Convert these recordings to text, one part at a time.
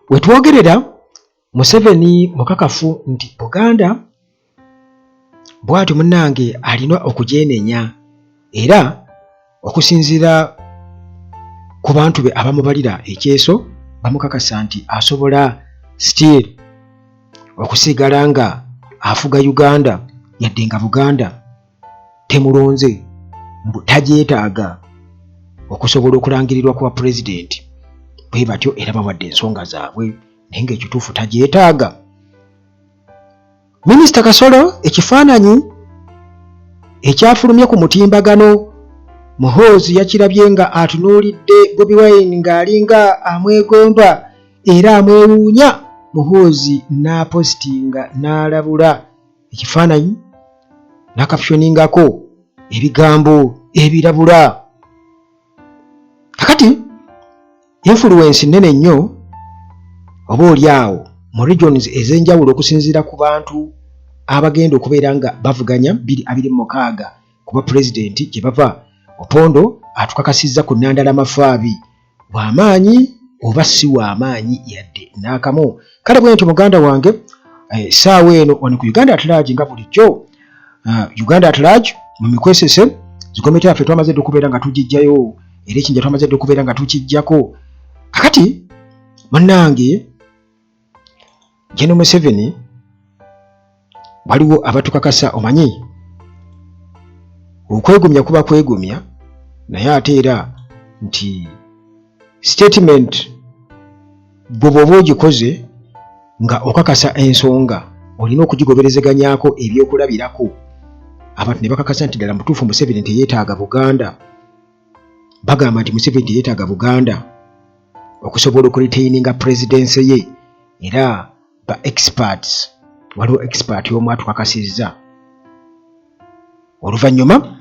wetwogerera Museveni mukakafu nti Buganda bwatyo munnange alina okujenenya era okusinzira ku bantu be abamubalira ekyeso bamukakasa nti asobola still okusigala nga afuga Uganda yadde nga Buganda temulonze tajeetaaga okusobola okulangirirwa kuba president bwe batyo era bawadde ensonga zaabwe naye ng'ekituufu tajeetaaga. Minisita Kasolo ekifaananyi ekyafulumye ku mutimbagano Muhoozi yakirabye nga atunuulidde Bobi Wine ng'alinga amwegomba era amwewuunya. Muhoozi n'apositinga n'alabula ekifaananyi n'akapyoningako ebigambo ebirabula. Kakati influence nnene nnyo oba oli awo mu regions ez'enjawulo okusinziira ku bantu abagenda okubeera nga bavuganya 2026 kuba president gye bava. Opondo atukakasizza ku Nandala Mafaabi w'amaanyi oba si w'amaanyi yadde n'akamu. Kale bwe ntyo muganda wange saawa eno wano ku Uganda at Large nga bulijjo Uganda at Large mu mikwesese zikomete yaffe twamaze dde okubeera nga tugijjayo era ekinja twamaze dde okubeera nga tukijjako. Kakati munnange General Museveni waliwo abatukakasa omanyi okwegumya kuba kwegumya naye ate era nti statement bw'oba ogikoze nga okakasa ensonga olina okugigoberezeganyako ebyokulabirako. Abantu ne bakakasa nti ddala mutuufu Museveni teyeetaaga Buganda. Bagamba nti Museveni teyeetaaga Buganda okusobola okuretaininga presidency ye era ba experts waliwo expert y'omu atukakasizza. Oluvannyuma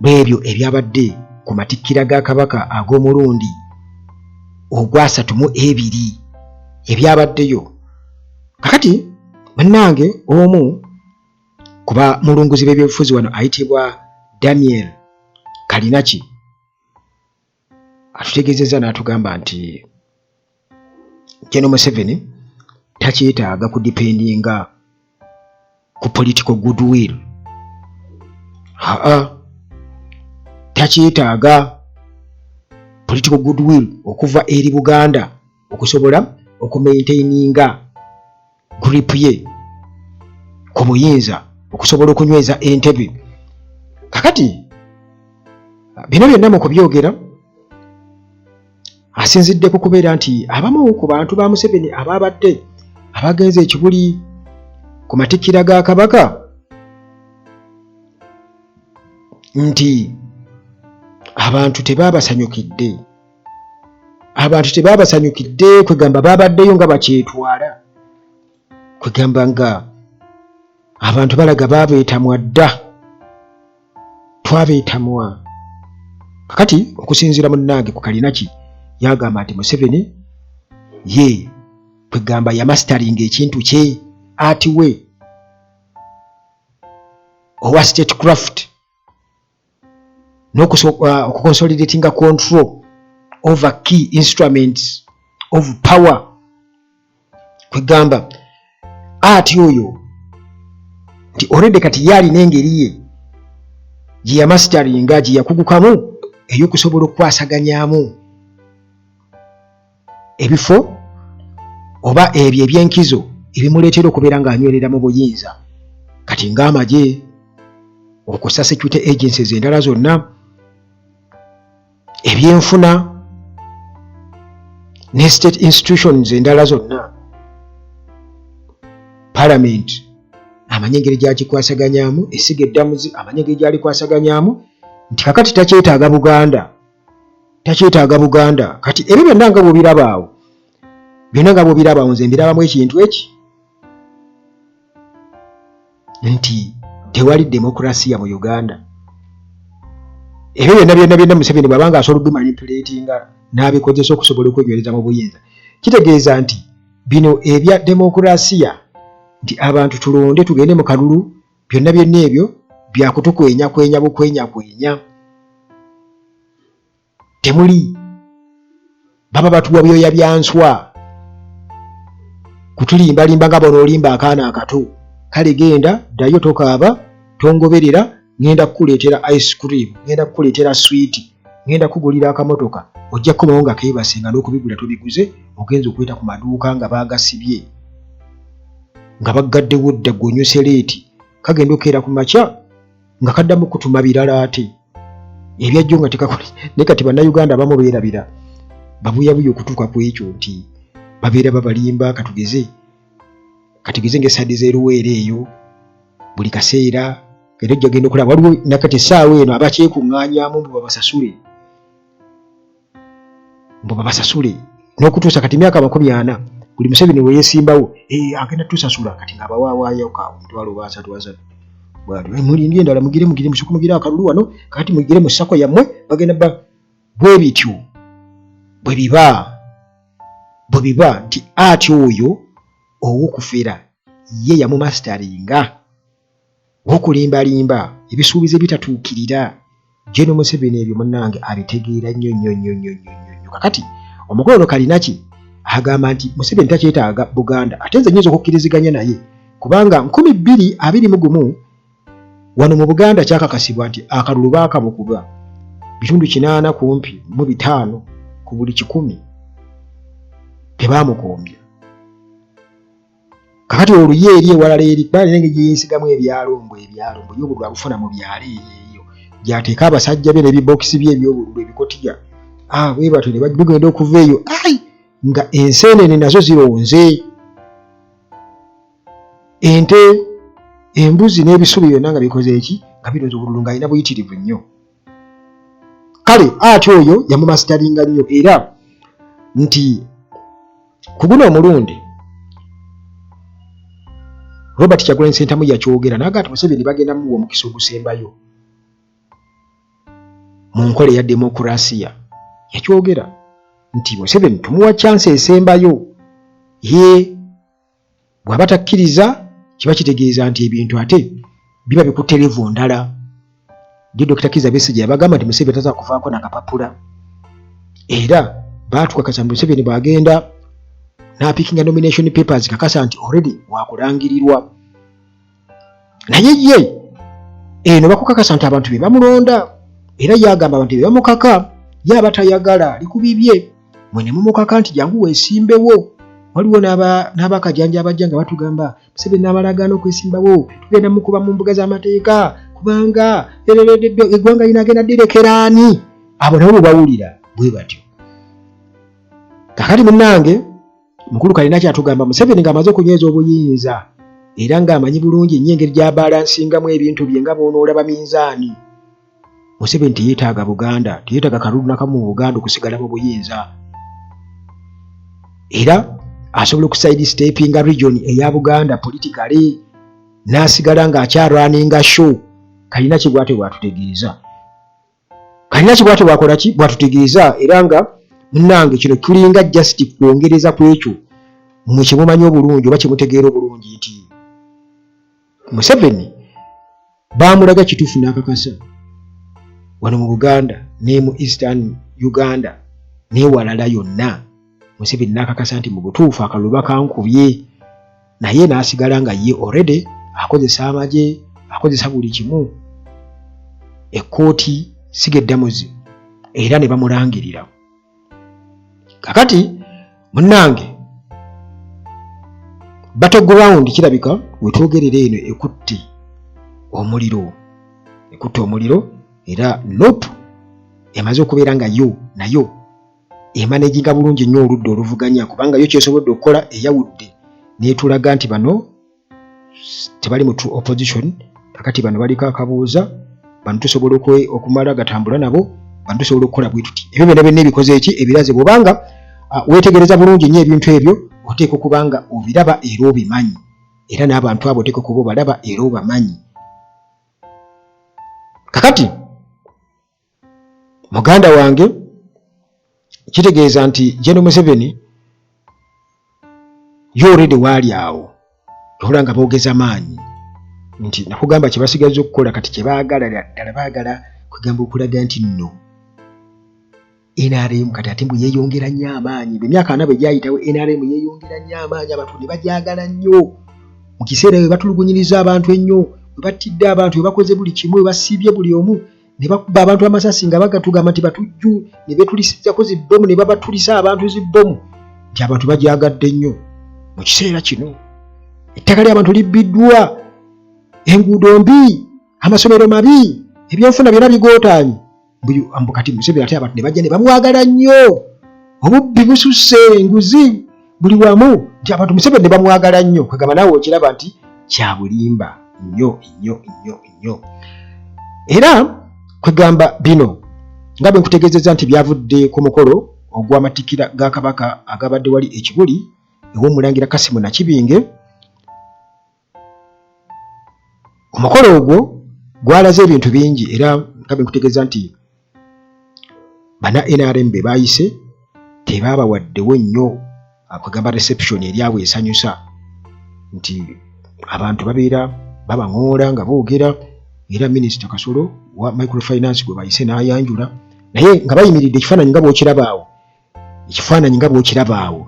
bw'ebyo ebyabadde ku matikkira ga Kabaka ag'omulundi ogwa-32 ebyabaddeyo. Kakati bannange omu kuba mulunguzi b'ebyobufuzi wano ayitibwa Daniel Kalinaki atutegeezezza n'atugamba nti General Museveni takyetaaga kudipendinga ku political goodwill. Takyetaaga political goodwill okuva eri Buganda okusobola okumaintaininga grip ye ku buyinza okusobola okunyweza Entebbe. Kakati bino byonna mu kubyogera asinziddeko kubeera nti abamu ku bantu ba Museveni ababadde abagenze ekibuli ku matikkira ga Kabaka nti abantu tebabasanyukidde. Abantu tebabasanyukidde kwegamba babaddeyo nga bakyetwala kwegamba nga abantu balaga babeetamwa dda twabeetamwa. Kakati okusinziira munnange ku Kalinaki yagamba nti Museveni ye kwegamba yamastaringa ekintu kye ati we owa statecraft n'okukonsolidatinga control over key instruments of power. Kwegamba ati oyo nti already kati yalina engeri ye gye yamastaringa gye yakugukamu ey'okusobola okukwasaganyamu ebifo oba ebyo ebyenkizo ebimuleetera okubeera ng'anywerera mu buyinza kati ng'amagye okussa security agencies endala zonna ebyenfuna ne state institutions endala zonna parliament amanye engeri gy'agikwasaganyamu essiga eddamuzi amanye engeri gy'alikwasaganyamu nti kakati takyetaaga Buganda. Takyetaaga Buganda. Kati ebyo byonna nga bw'obirabaawo byonna nga bw'obirabaawo nze mbirabamu ekintu eki nti tewali demokrasiya mu Uganda. Ebyo byonna Museveni bw'abanga asobola okubimanipulatinga n'abikozesa okusobola okwenywereza mu buyinza kitegeeza nti bino ebya demokrasiya nti abantu tulonde tugende mu kalulu byonna ebyo byakutukwenya bukwenya. Temuli baba batuwa byoya byanswa kutulimbalimba nga bono olimba akaana akato. Kale genda ddayo tokaaba tongoberera, ngenda kukuleetera ice cream, ngenda kukuleetera sweet, ngenda kugulira akamotoka. Ojja kukomawo nga keebasenga n'okubigula tobiguze, ogenza okweta ku maduuka nga baagasibye nga baggaddewo dda gonnyuse leeti. Kagenda okeera ku makya nga kaddamu kutuma birala ate ebyajjo nga tekakole. Naye kati bannayuganda abamu beerabira babuyabuya okutuuka ku ekyo nti babeera babalimba. Katugeze ng'essadde z'eruweera eyo buli kaseera era ojja genda okulaba waliwo nakati essaawa eno abakyekuŋŋaanyaamu mbu babasasule n'okutuusa kati myaka 40 buli Museveni we yeesimbawo agenda tusasula kati nga bawaawaayo ka omutwalo oba 3 mulindi endala mugire musukumugire akalulu wano kati mugire mu ssako yammwe bagenda bwe bityo bwe biba nti ati oyo ow'okufera ye yamumasitaringa w'okulimbalimba ebisuubizo bitatuukirira. General Museveni ebyo munnange abitegeera nnyo. Kakati omukolo kalina ki agamba nti Museveni takyetaaga Buganda ate nze nnyinza okukkiriziganya naye kubanga 2021 wano mu Buganda kyakakasibwa nti akalulu baakamukuba bitundu 8 kumpi mu 5 ku buli 100 tebaamukombya. Kakati oluye eri ewalala eri balenge gyeyeesigamu ebyalombo y'obululu abufuna mu byalo eyo gyateeka abasajja be n'ebibokisi bye ebyobululu ebikotiya bwe batyo ne bagenda okuva eyo nga enseenene nazo zironze, ente, embuzi n'ebisubi byonna nga bikoze eki nga biroza obululu ng'alina buyitirivu nnyo. Kale ati oyo yamumasitaringa nnyo era nti ku guno omulundi Robert Kyagulanyi Ssentamu yakyogera naga ati Museveni bagenda muwa omukisa ogusembayo mu nkola ya demokurasiya. Yakyogera nti Museveni tumuwa chance esembayo ye bw'aba takkiriza kiba kitegeeza nti ebintu ate biba bikuterevu ndala. Dr. Kizza Besigye yabagamba nti Museveni taza kuvaako nakapapula era baatukakasa Museveni bw'agenda n'apikinga nomination papers kakasa nti already wakulangirirwa. Naye ye eno bakukakasa nti abantu be bamulonda era yagamba abantu be bamukaka yaba tayagala likubibye mwene mumukaka nti jangu weesimbewo. Waliwo n'abakajanja abajja nga batugamba Museveni n'abalagaana okwesimbawo tugenda mukuba mu mbuga z'amateeka kubanga eggwanga linagenda direkeraani. Abo nabo bawulira bwe batyo. Kakati munnange mukulu kalina kyatugamba Museveni ng'amaze okunyweza obuyinza era ng'amanyi bulungi nnyo engeri gy'abalansingamu ebintu bye nga bw'onoolaba minzaani. Museveni teyeetaaga Buganda, teyeetaaga kalulu nakamu mu Buganda okusigala mu buyinza era asobola okuside steppinga region eya Buganda politically n'asigala ng'akyarwaninga show. Kalina kigwate bwatutegeeza, bwakola ki bwatutegeeza era nga munnange kino kulinga just kwongereza ku ekyo mwe kimumanyi obulungi oba kimutegeera obulungi nti Museveni baamulaga kituufu n'akakasa wano mu Buganda ne mu Eastern Uganda n'ewalala yonna. Museveni n'akakasa nti mu butuufu akalulu bakankubye naye n'asigala nga ye already akozesa amagye akozesa buli kimu ekkooti sigeddamuzi era ne bamulangirira. Kakati munnange battleground kirabika wetwogerera eno ekutte omuliro era nope emaze okubeera nga nayo emanaginga bulungi nnyo oludda oluvuganya kubanga yo kyesobodde okukola eyawudde n'etulaga nti bano tebali mu true opposition. Kakati bano baliko akabuuza bano tusobola okumala gatambula nabo bano tusobola okukola bwe tuti ebyo byonna ebikoze eki ebiraze bwobanga weetegereza bulungi nnyo ebintu ebyo oteeka okubanga obiraba era obimanyi era n'abantu abo oteeka okuba obalaba era obamanyi. Kakati muganda wange kitegeeza nti General Museveni yo already waali awo tola nga boogeza maanyi nti nakugamba kye basigaza okukola kati kye baagala ddala baagala kugamba okulaga nti nno NRM kati ate mbu yeeyongera nnyo amaanyi. Emyaka 4 bwe gyayitawo NRM yeeyongera nnyo amaanyi, abantu ne bagyagala nnyo. Mu kiseera bwe batulugunyiriza abantu ennyo, bwe battidde abantu, bwe bakoze buli kimu, bwe basiibye buli omu, ne bakuba abantu amasasi nga bagatugamba nti batujju, ne betulisizako zibbomu, ne babatulisa abantu zibbomu, nti abantu bagyagadde nnyo. Mu kiseera kino ettaka ly'abantu libbiddwa, enguudo mbi, amasomero mabi, ebyenfuna byonna bigootaanye. Mbu kati Museveni ate abantu ne bajja ne bamwagala nnyo. Obubbi bususse, enguzi buli wamu, nti abantu Museveni ne bamwagala nnyo. Kwegamba naawe okiraba nti kya bulimba nnyo nnyo nnyo nnyo. Era kwegamba bino nga bwe nkutegeezezza nti byavudde ku mukolo ogw'amatikkira ga Kabaka agabadde wali ekibuli ew'Omulangira Kasimu Nakibinge. Omukolo ogwo gwalaze ebintu bingi era nga bwe nkutegeeza nti bana NRM be baayise tebaabawaddewo nnyo kwegamba reception eryabwe esanyusa, nti abantu babeera babaŋoola nga boogera, era Minisita Kasolo wa Microfinance gwe bayise n'ayanjula, naye nga bayimiridde ekifaananyi nga bw'okirabaawo, ekifaananyi nga bw'okirabaawo,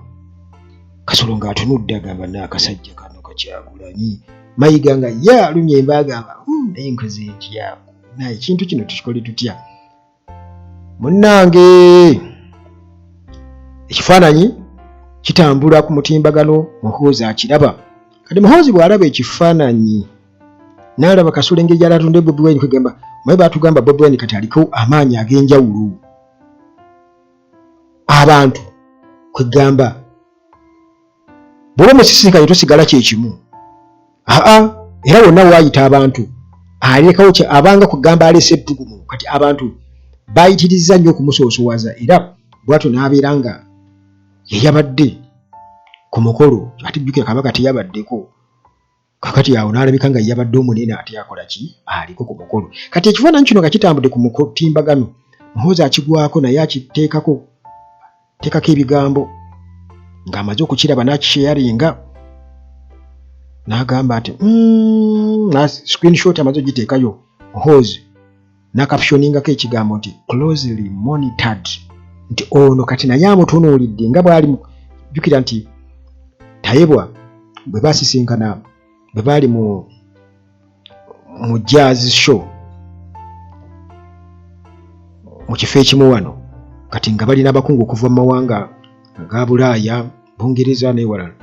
Kasolo ng'atunudde agamba n'akasajja kano Kyagulanyi, Mayiga nga ye alumya emba agamba naye nkoze ntya, naye ekintu kino tukikole tutya. Munnange ekifaananyi kitambula ku mutimbagano, Muhoozi akiraba. Kati Muhoozi bw'alaba ekifaananyi n'alaba Kasolo engeri gy'alatunda Bobi Wine, kwegamba maye baatugamba Bobi Wine kati aliko amaanyi ag'enjawulo. Abantu kwegamba bw'oba musisinkanye tosigala kyekimu. Era wonna waayita abantu alekawo abanga kugamba alese ebbugumu, kati abantu baayitirizza nnyo okumusoosowaza, era bw'atyo n'abeera nga yeyabadde ku mukolo. Ate jjukira Kabaka teyabaddeko, kakati awo n'alabika nga yeyabadde omunene ate akola ki, aliko ku mukolo. Kati ekifaananyi kino nga kitambudde ku mutimbagano, Muhoozi akigwako naye akiteekako ebigambo ng'amaze okukiraba n'akisheyaringa, n'agamba nti screenshot amaze ogiteekayo Muhoozi n'akaptioningako ekigambo nti closely monitored, nti ono kati naye amutunuulidde nga bw'ali. Jjukira nti Tayebwa bwe baasisinkana, bwe baali mu jazz show mu kifo ekimu wano, kati nga balina abakungu okuva mu mawanga aga Bulaaya, Bungereza n'ewalala.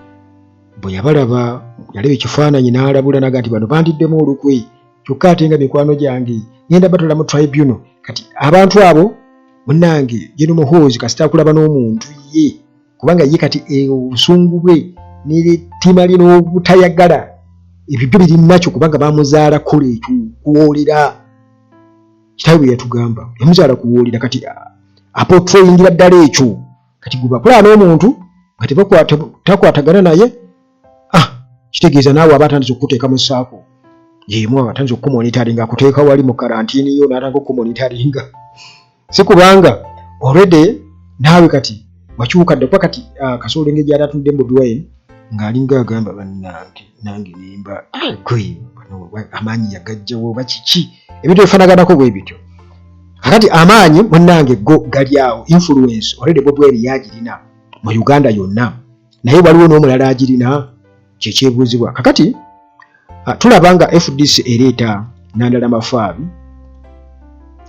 Bwe yabalaba yalaba ekifaananyi n'alabula naga nti bano bandiddemu olukwe, kyokka ate nga mikwano gyange ngenda batola mu tribunal. Kati abantu abo munnange General Muhoozi kasita akulaba n'omuntu ye, kubanga ye kati obusungu bwe n'ettima lye n'obutayagala ebyo byo biri nakyo, kubanga bamuzaala kola ekyo kuwoolera. Kitaawe bwe yatugamba yamuzaala kuwoolera, kati apotroyingira ddala ekyo. Kati gwe bakola n'omuntu nga takwatagana naye, kitegeeza naawe aba atandise okukuteeka mu ssaako yemu, aba atandise okukumonitaringa, akuteeka wali mu karantiini yo n'atandika okukumonitaringa. Si kubanga already naawe kati wakyukadde, kuba kati Kasolo engeri gy'ali atudde Bobi Wine ng'alinga agamba bannange nange nimba gwe amaanyi yagajjawo oba kiki, ebintu ebifaanaganako bwe bityo. Kakati amaanyi munnange go gali awo, influence already Bobi Wine yagirina mu Uganda yonna, naye waliwo n'omulala agirina, kyekyebuuzibwa. Kakati tulaba nga FDC ereeta Nandala Mafaabi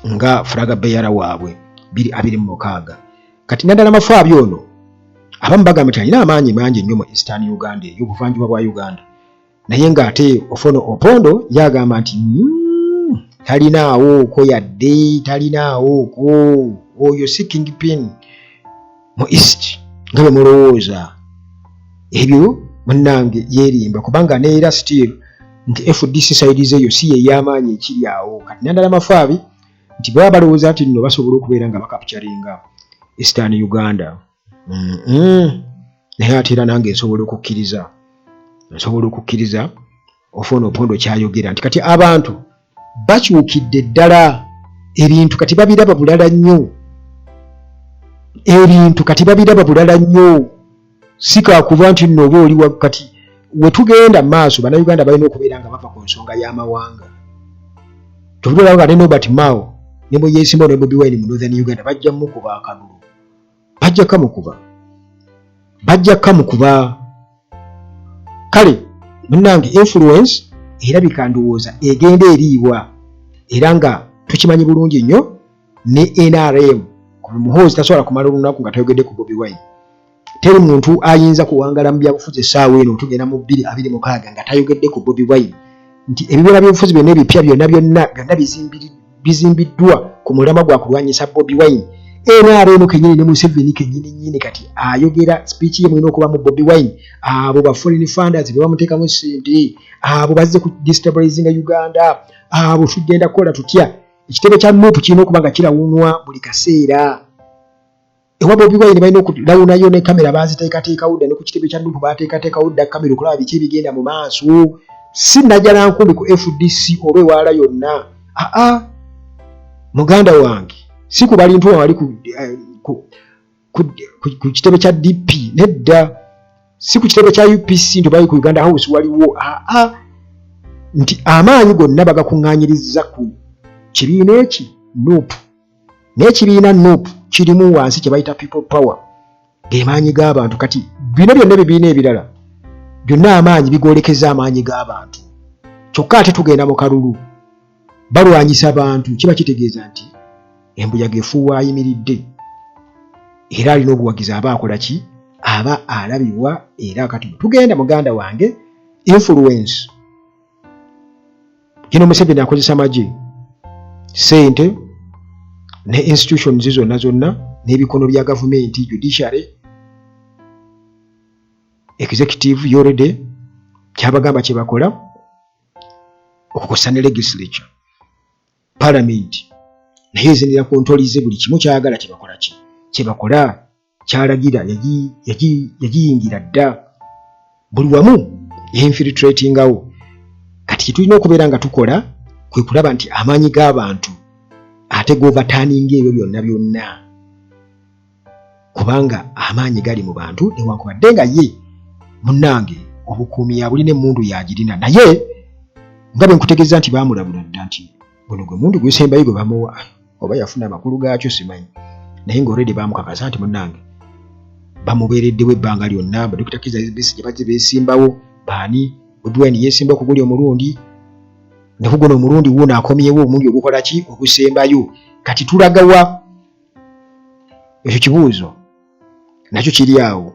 nga flaga bearer waabwe 2026. Kati Nandala Mafaabi ono abamu bagamba nti alina amaanyi mangi nnyo mu Eastern Uganda eyo, obuvanjuba bwa Uganda, naye ng'ate Ofono Opondo yagamba nti talinaawo ko yadde, talinaawo ko oyo si kingpin mu East nga bwe mulowooza. Ebyo munnange yeerimba, kubanga neera still nti FDC side zeeyo si ye y'amaanyi ekiri awo. Kati Nandala Mafaabi nti baba balowooza nti nno basobola okubeera nga bakapcharinga Eastern Uganda. Naye ate era nange nsobola okukkiriza Ofono Opondo kyayogera nti kati abantu bakyukidde ddala, ebintu kati babiraba bulala nnyo, si kakuba nti nno oba oli wakati. We tugenda maaso bannayuganda balina okubeera nga bava ku nsonga y'amawanga. Tubulira nga ne Robert Mao ne bwe yeesimbawo ne Bobi Wine mu Northern Uganda bajja mukuba akalulu, bajja kamukuba. Kale munnange influence erabika ndowooza egenda eriibwa, era nga tukimanyi bulungi nnyo ne NRM ku muhoozi tasobola kumala olunaku nga tayogedde ku Bobi Wine. Teri muntu ayinza kuwangala mu byabufuzi essaawa eno tugenda mu 2026 nga tayogedde ku Bobi Wine, nti ebibiina by'obufuzi byonna ebipya byonna bizimbiddwa ku mulamwa gwa kulwanyisa Bobi Wine. NRM kenyini ne Museveni kenyini kati ayogera speech ye mwino okuba mu Bobi Wine, abo ba foreign funders be bamuteekamu ssente, abo bazze ku destabilizing Uganda, abo tugenda kukola tutya. Ekitebe kya NUP kirina okuba nga kirawunwa buli kaseera. Ewa Bobi Wine balina okulawunayo ne kamera baziteekateekawo dda, ne ku kitebe kya NUP bateekateekawo dda kamera okulaba biki ebigenda mu maaso. Si najjala nkumbi ku FDC oba ewala yonna. Muganda wange si ku balintu wali ku kitebe kya DP nedda, si ku kitebe kya UPC nti bali ku Uganda House waliwo. Nti amaanyi gonna bagakuŋŋaanyiriza ku kibiina eki NUP, n'ekibiina NUP kirimu wansi kye bayita people power, ge maanyi g'abantu. Kati bino byonna ebibiina ebirala byonna amaanyi bigolekeza amaanyi g'abantu, kyokka ate tugenda mu kalulu balwanyisa abantu. Kiba kitegeeza nti embuyaga efuuwa ayimiridde, era alina obuwagizi aba akola ki, aba alabibwa. Era kati tugenda muganda wange influence kino Museveni akozesa magye, sente ne institutions zonna n'ebikono bya gavumenti, judiciary, executive, yorede kyabagamba kye bakola okukosa ne legislature, parliament, naye ezenera kontolize buli kimu kyagala kye bakola kyalagira yagiyingira dda buli wamu infiltratingawo. Kati tulina okubeera nga tukola kwe kulaba nti amaanyi g'abantu ate goverturninga ebyo byonna, kubanga amaanyi gali mu bantu, newankubadde nga ye munnange obukuumi yabulina emmundu yagirina, naye nga bwe nkutegeeza nti baamulabula dda nti guno gwe mundu gwesembayo gwe bamuwa, oba yafuna amakulu gaakyo simanyi, naye ng'olredi baamukakasa nti munnange bamubeereddewo ebbanga lyonna. Dr. Kizza Besigye bazze beesimbawo, baani Bobi Wine yeesimbawo ku guli omulundi, ne ku guno omulundi wuuno akomyewo omulundi ogukola ki, ogusembayo. Kati tulagawa ekyo kibuuzo nakyo kiri awo,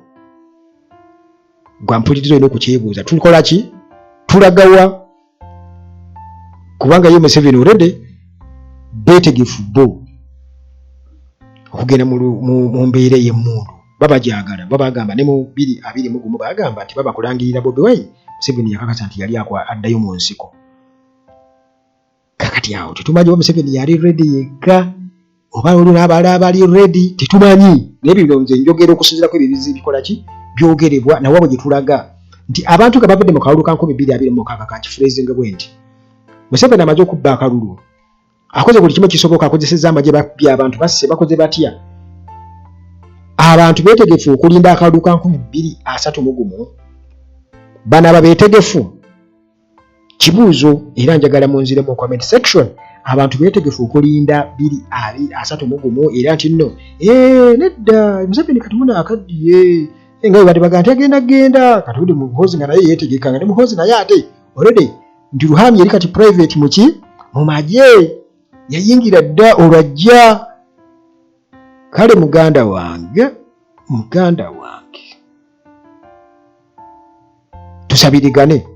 gwa mpulirizo olina okukyebuuza. Tukola ki? Tulagawa? Kubanga ye Museveni already beetegefu bo okugenda mu mbeera y'emmundu, babajagala, babagamba ne mu 2021 bagamba nti babakulangirira Bobi Wine. Museveni yakakasa nti yali addayo mu nsiko. Kakati awo tetumanyi oba Museveni yali ready yekka oba olina abalala abali ready, tetumanyi. Naye bino nze njogera okusinziira ku ebibizi bikola ki, byogerebwa nawabwe gye tulaga nti abantu nga bavudde mu kalulu ka 2026 ka kifreezing bwe nti Museveni amaze okubba akalulu, akoze buli kimu kisoboka, akozesezza amagye by'abantu basse bakoze batya. Abantu beetegefu okulinda akalulu ka 2031, banaba beetegefu? Kibuuzo. Era njagala munzire mu comment section, abantu beetegefu okulinda 2031 era nti nno nedda Museveni kati muna akaddiye nga bwe bagamba agenda kati uli muhozi nga naye yeetegeka nga ne muhozi naye ate already nti Ruhami yali kati private mu magye yayingira dda olwajja. Kale muganda wange tusabirigane,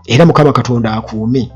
era Mukama Katonda akuume.